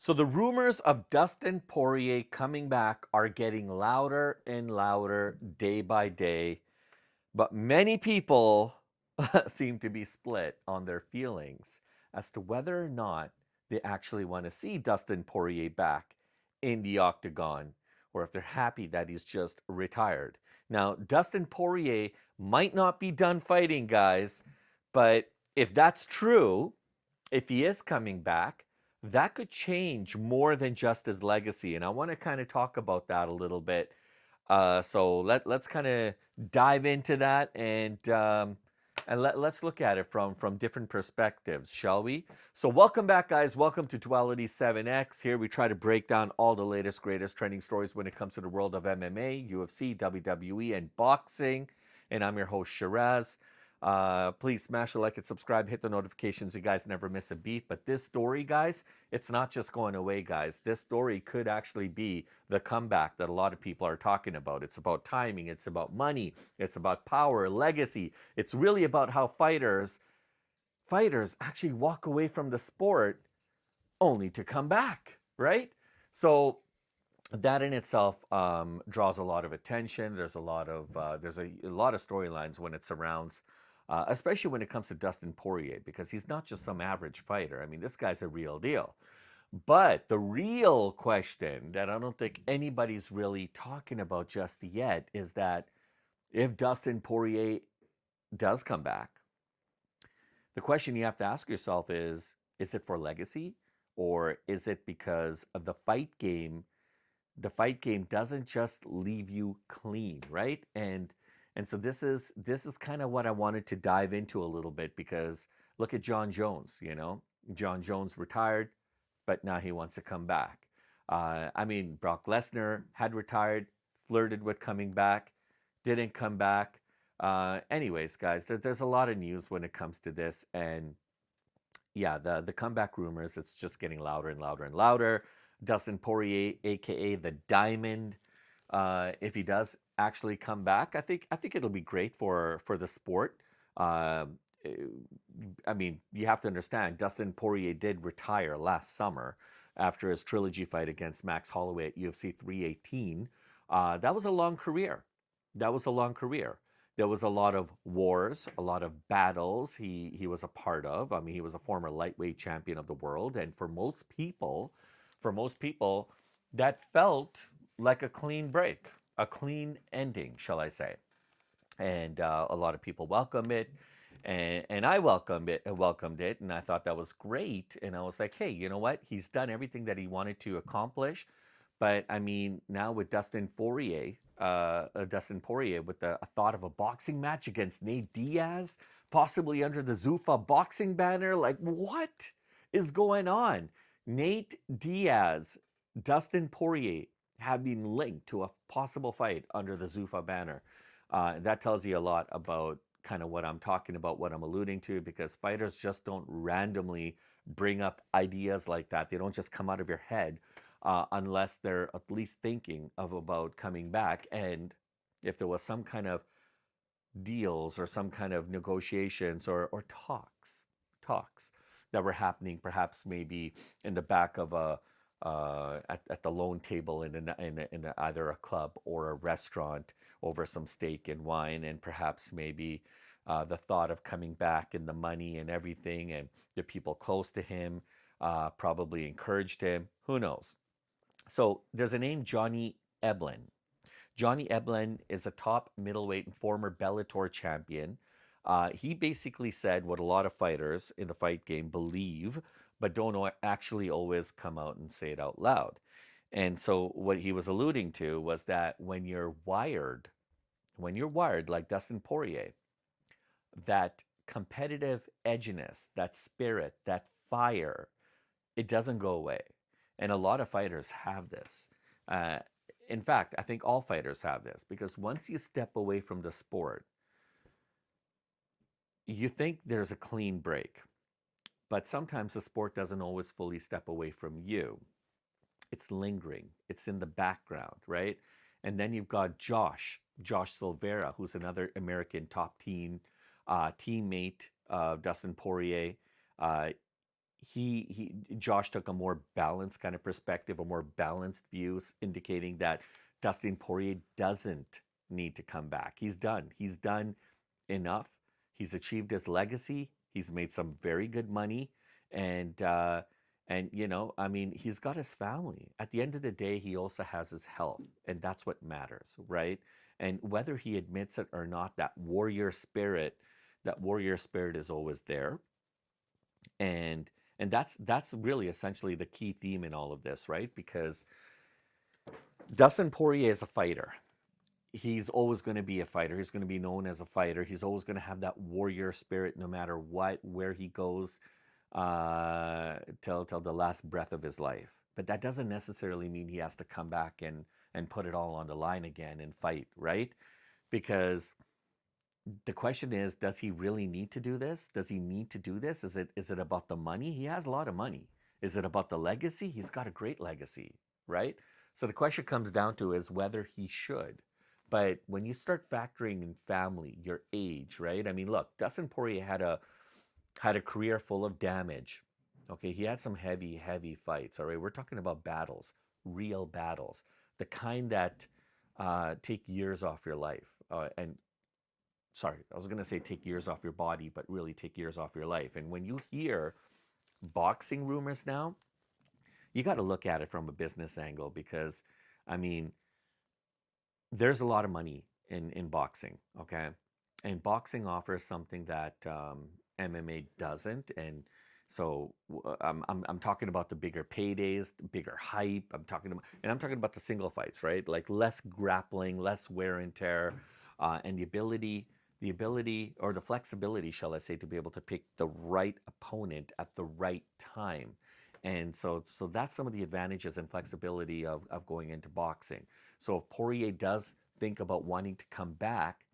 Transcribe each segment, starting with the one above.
So the rumors of Dustin Poirier coming back are getting louder and louder day by day, but many people seem to be split on their feelings as to whether or not they actually want to see Dustin Poirier back in the octagon or if they're happy that he's just retired. Now, Dustin Poirier might not be done fighting, guys, but if that's true, if he is coming back, that could change more than just his legacy. And I want to kind of talk about that a little bit. So let's kind of dive into that and let's look at it from different perspectives, shall we? So welcome back, guys. Welcome to Duality 7X. Here we try to break down all the latest, greatest trending stories when it comes to the world of MMA, UFC, WWE, and boxing. And I'm your host, Shiraz. Please smash the like and subscribe, hit the notifications. You guys never miss a beat. But this story, guys, it's not just going away, guys. This story could actually be the comeback that a lot of people are talking about. It's about timing. It's about money. It's about power, legacy. It's really about how fighters actually walk away from the sport only to come back, right? So that in itself draws a lot of attention. There's a lot of storylines when it surrounds, especially when it comes to Dustin Poirier, because he's not just some average fighter. I mean, this guy's a real deal. But the real question that I don't think anybody's really talking about just yet is that if Dustin Poirier does come back, the question you have to ask yourself is it for legacy, or is it because of the fight game? The fight game doesn't just leave you clean, right? And so this is kind of what I wanted to dive into a little bit, because look at John Jones. John Jones retired, but now he wants to come back. I mean, Brock Lesnar had retired, flirted with coming back, didn't come back. Anyways, guys, there's a lot of news when it comes to this, and yeah, the comeback rumors, it's just getting louder and louder and louder. Dustin Poirier, aka the Diamond, if he does actually come back, I think it'll be great for the sport. Uh, I mean, you have to understand, Dustin Poirier did retire last summer after his trilogy fight against Max Holloway at UFC 318. That was a long career. That was a long career. There was a lot of wars, a lot of battles he was a part of. I mean, he was a former lightweight champion of the world, and for most people, that felt like a clean break, a clean ending, shall I say? And a lot of people welcome it, and I welcomed it, and I thought that was great. And I was like, hey, you know what? He's done everything that he wanted to accomplish. But I mean, now with Dustin Poirier with the a thought of a boxing match against Nate Diaz, possibly under the Zuffa Boxing banner, like what is going on? Nate Diaz, Dustin Poirier have been linked to a possible fight under the Zuffa banner. That tells you a lot about kind of what I'm talking about, what I'm alluding to, because fighters just don't randomly bring up ideas like that. They don't just come out of your head unless they're at least thinking of about coming back. And if there was some kind of deals or some kind of negotiations or talks that were happening, perhaps maybe in the back of a at the loan table in either a club or a restaurant over some steak and wine, and perhaps maybe the thought of coming back and the money and everything, and the people close to him probably encouraged him. Who knows? So there's a name, Johnny Eblen. Johnny Eblen is a top middleweight and former Bellator champion. He basically said what a lot of fighters in the fight game believe, but don't actually always come out and say it out loud. And so what he was alluding to was that when you're wired like Dustin Poirier, that competitive edginess, that spirit, that fire, it doesn't go away. And a lot of fighters have this. Uh, in fact, I think all fighters have this, because once you step away from the sport, you think there's a clean break. But sometimes the sport doesn't always fully step away from you. It's lingering, it's in the background, right? And then you've got Josh Silveira, who's another American top teammate of Dustin Poirier. Uh, Josh took a more balanced kind of perspective, a more balanced views, indicating that Dustin Poirier doesn't need to come back. He's done. He's done enough. He's achieved his legacy. He's made some very good money, and I mean, he's got his family. At the end of the day, he also has his health, and that's what matters, right? And whether he admits it or not, that warrior spirit is always there, and that's really essentially the key theme in all of this, right? Because Dustin Poirier is a fighter. He's always going to be a fighter. He's going to be known as a fighter. He's always going to have that warrior spirit no matter what, where he goes, till the last breath of his life. But that doesn't necessarily mean he has to come back and put it all on the line again and fight, right? Because the question is, does he really need to do this? Does he need to do this? Is it about the money? He has a lot of money. Is it about the legacy? He's got a great legacy, right? So the question comes down to is whether he should. But when you start factoring in family, your age, right? I mean, look, Dustin Poirier had a career full of damage. Okay, he had some heavy, heavy fights. All right, we're talking about battles, real battles, the kind that take years off your life, and sorry, I was going to say take years off your body, but really take years off your life. And when you hear boxing rumors now, you got to look at it from a business angle because, I mean, there's a lot of money in boxing, okay? And boxing offers something that MMA doesn't. And so I'm talking about the bigger paydays, the bigger hype. I'm talking about the single fights, right? Like less grappling, less wear and tear, and the ability or the flexibility, shall I say, to be able to pick the right opponent at the right time. And so that's some of the advantages and flexibility of going into boxing. So if Poirier does think about wanting to come back,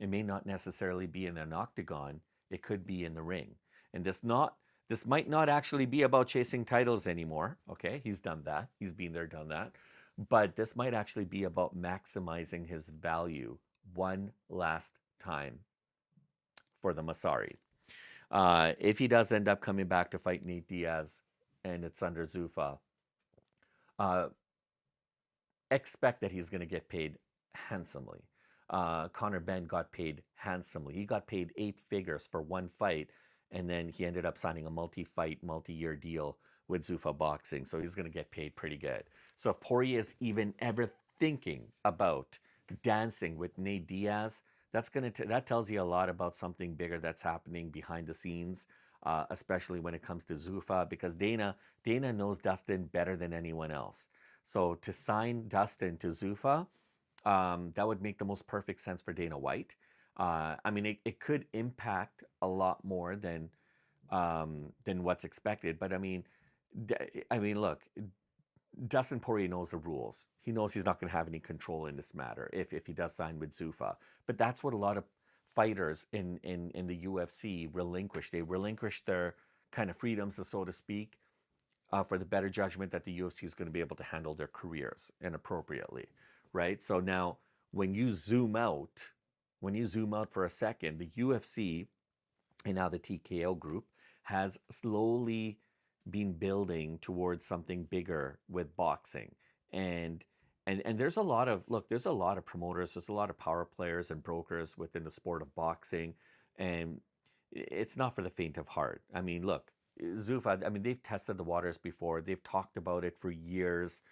it may not necessarily be in an octagon. It could be in the ring. And this might not actually be about chasing titles anymore. Okay, he's done that. He's been there, done that. But this might actually be about maximizing his value one last time for the Masari. If he does end up coming back to fight Nate Diaz and it's under Zuffa, uh, expect that he's going to get paid handsomely. Conor Benn got paid handsomely. He got paid eight figures for one fight, and then he ended up signing a multi-fight, multi-year deal with Zuffa Boxing. So he's going to get paid pretty good. So if Poirier is even ever thinking about dancing with Nate Diaz, that tells you a lot about something bigger that's happening behind the scenes, especially when it comes to Zuffa, because Dana knows Dustin better than anyone else. So to sign Dustin to Zuffa, that would make the most perfect sense for Dana White. I mean, it could impact a lot more than what's expected. But I mean, look, Dustin Poirier knows the rules. He knows he's not going to have any control in this matter if he does sign with Zuffa. But that's what a lot of fighters in the UFC relinquish. They relinquish their kind of freedoms, so to speak, for the better judgment that the UFC is going to be able to handle their careers and appropriately, right? So now, when you zoom out, when you zoom out for a second, the UFC and now the TKO group has slowly been building towards something bigger with boxing, and and there's a lot of there's a lot of promoters, there's a lot of power players and brokers within the sport of boxing, and it's not for the faint of heart. I mean, look, Zuffa, I mean, they've tested the waters before. They've talked about it for years.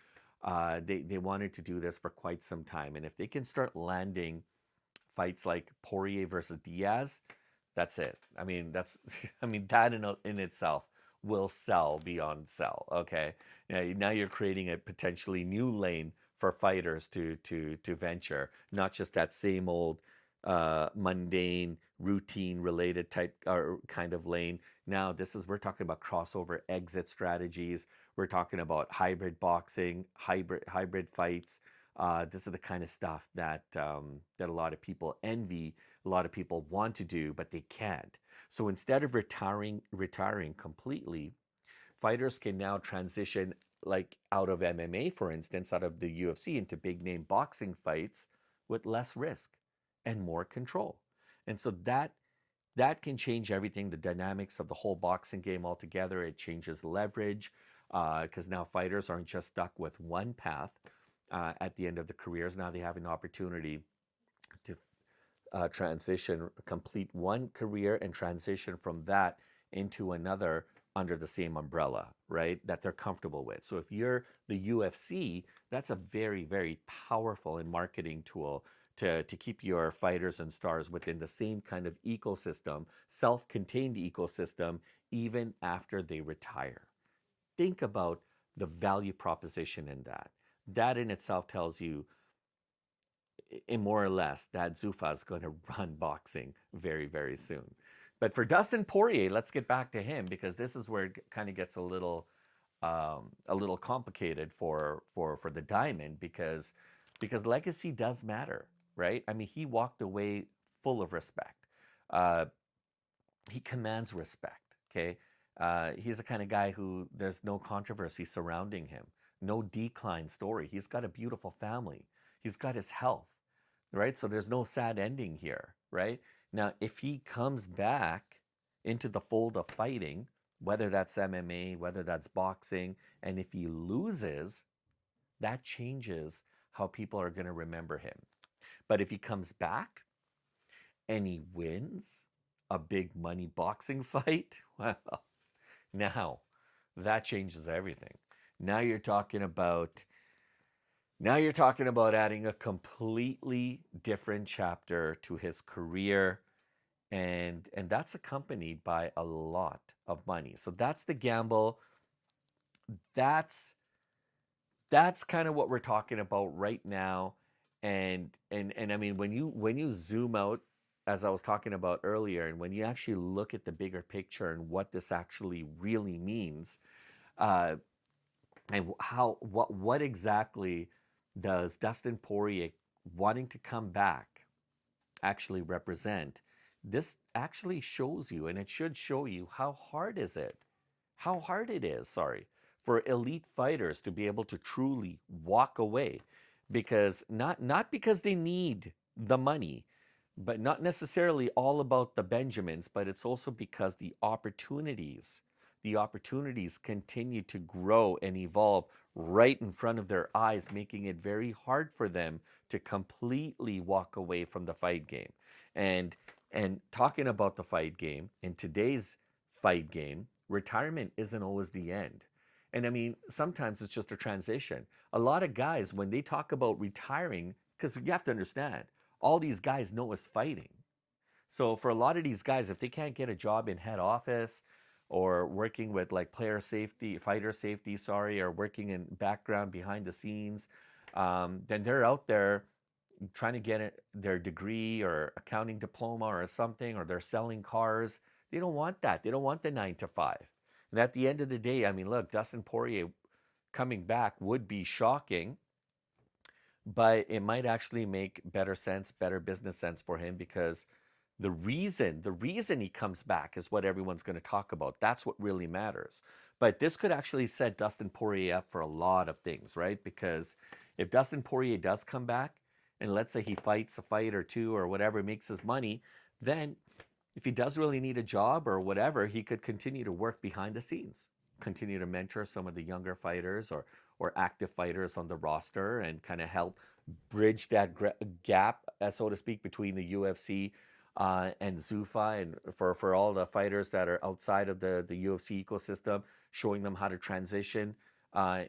They wanted to do this for quite some time, and if they can start landing fights like Poirier versus Diaz, that's it. I mean, that's I mean that in itself will sell beyond sell. Okay, now you're creating a potentially new lane for fighters to venture, not just that same old mundane, routine related type or kind of lane. Now we're talking about crossover exit strategies. We're talking about hybrid boxing, hybrid fights. This is the kind of stuff that a lot of people envy, a lot of people want to do, but they can't. So instead of retiring completely, fighters can now transition like out of MMA, for instance, out of the UFC into big name boxing fights with less risk and more control. And so that that can change everything, the dynamics of the whole boxing game altogether. It changes leverage because now fighters aren't just stuck with one path at the end of the careers. Now they have an opportunity to transition, complete one career and transition from that into another under the same umbrella, right? That they're comfortable with. So if you're the UFC, that's a very, very powerful and marketing tool to keep your fighters and stars within the same kind of ecosystem, self-contained ecosystem, even after they retire. Think about the value proposition in that. That in itself tells you in more or less that Zuffa is going to run boxing very, very soon. But for Dustin Poirier, let's get back to him because this is where it kind of gets a little complicated for the Diamond because legacy does matter, right? I mean, he walked away full of respect. Uh, he commands respect. Okay, he's the kind of guy who there's no controversy surrounding him, no decline story. He's got a beautiful family. He's got his health, right? So there's no sad ending here, right? Now, if he comes back into the fold of fighting, whether that's MMA, whether that's boxing, and if he loses, that changes how people are going to remember him. But if he comes back and he wins a big money boxing fight, well, now that changes everything. Now you're talking about adding a completely different chapter to his career, and that's accompanied by a lot of money. So that's the gamble. That's that's kind of what we're talking about right now. And I mean, when you zoom out, as I was talking about earlier, and when you actually look at the bigger picture and what this actually really means, uh, and how what exactly does Dustin Poirier wanting to come back actually represent? This actually shows you, and it should show you how hard it is, sorry, for elite fighters to be able to truly walk away, because not because they need the money, but not necessarily all about the Benjamins, but it's also because the opportunities continue to grow and evolve right in front of their eyes, making it very hard for them to completely walk away from the fight game. And talking about the fight game, in today's fight game, retirement isn't always the end. And I mean, sometimes it's just a transition. A lot of guys, when they talk about retiring, because you have to understand, all these guys know is fighting. So for a lot of these guys, if they can't get a job in head office or working with like player safety, fighter safety, sorry, or working in background behind the scenes, then they're out there trying to get their degree or accounting diploma or something, or they're selling cars. They don't want that. They don't want the 9 to 5. And at the end of the day, I mean, look, Dustin Poirier coming back would be shocking, but it might actually make better sense, better business sense for him, because the reason he comes back is what everyone's going to talk about. That's what really matters. But this could actually set Dustin Poirier up for a lot of things, right? Because if Dustin Poirier does come back, and let's say he fights a fight or two or whatever, makes his money, then if he does really need a job or whatever, he could continue to work behind the scenes, continue to mentor some of the younger fighters or active fighters on the roster, and kind of help bridge that gap, so to speak, between the UFC and Zuffa, and for all the fighters that are outside of the UFC ecosystem, showing them how to transition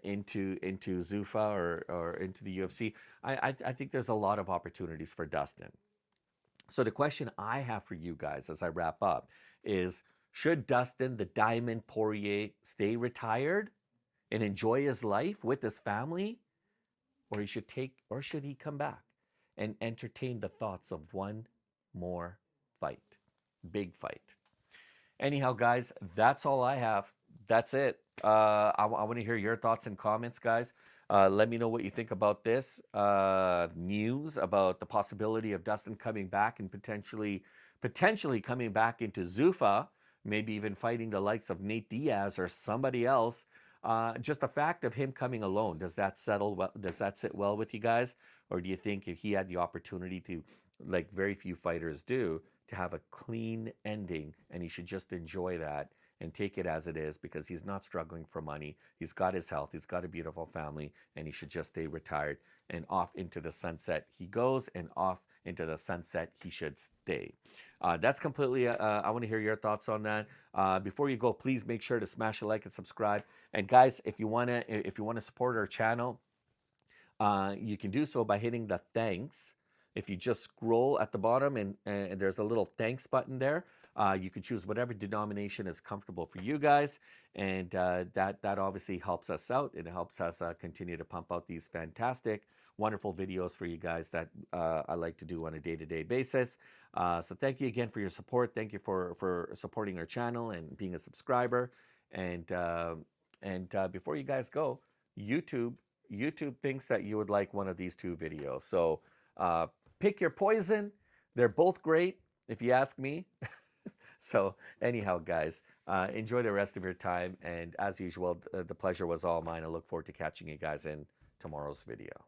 into Zuffa or into the UFC. I think there's a lot of opportunities for Dustin. So the question I have for you guys as I wrap up is, should Dustin the Diamond Poirier stay retired and enjoy his life with his family, or should he come back and entertain the thoughts of one more fight, big fight? Anyhow, guys, that's all I have. That's it. I want to hear your thoughts and comments, guys. Let me know what you think about this news about the possibility of Dustin coming back and potentially coming back into Zuffa, maybe even fighting the likes of Nate Diaz or somebody else. Just the fact of him coming alone, does that settle well? Does that sit well with you guys, or do you think if he had the opportunity to, like very few fighters do, to have a clean ending, and he should just enjoy that and take it as it is, because he's not struggling for money. He's got his health, he's got a beautiful family, and he should just stay retired, and off into the sunset he goes, and off into the sunset he should stay. That's completely, I want to hear your thoughts on that. Before you go, please make sure to smash a like and subscribe. And guys, if you want to support our channel, you can do so by hitting the thanks. If you just scroll at the bottom, and there's a little thanks button there, you can choose whatever denomination is comfortable for you guys, and that obviously helps us out. It helps us continue to pump out these fantastic, wonderful videos for you guys that I like to do on a day-to-day basis. So thank you again for your support. Thank you for supporting our channel and being a subscriber. And before you guys go, YouTube thinks that you would like one of these two videos. So pick your poison. They're both great, if you ask me. So anyhow, guys, enjoy the rest of your time. And as usual, the pleasure was all mine. I look forward to catching you guys in tomorrow's video.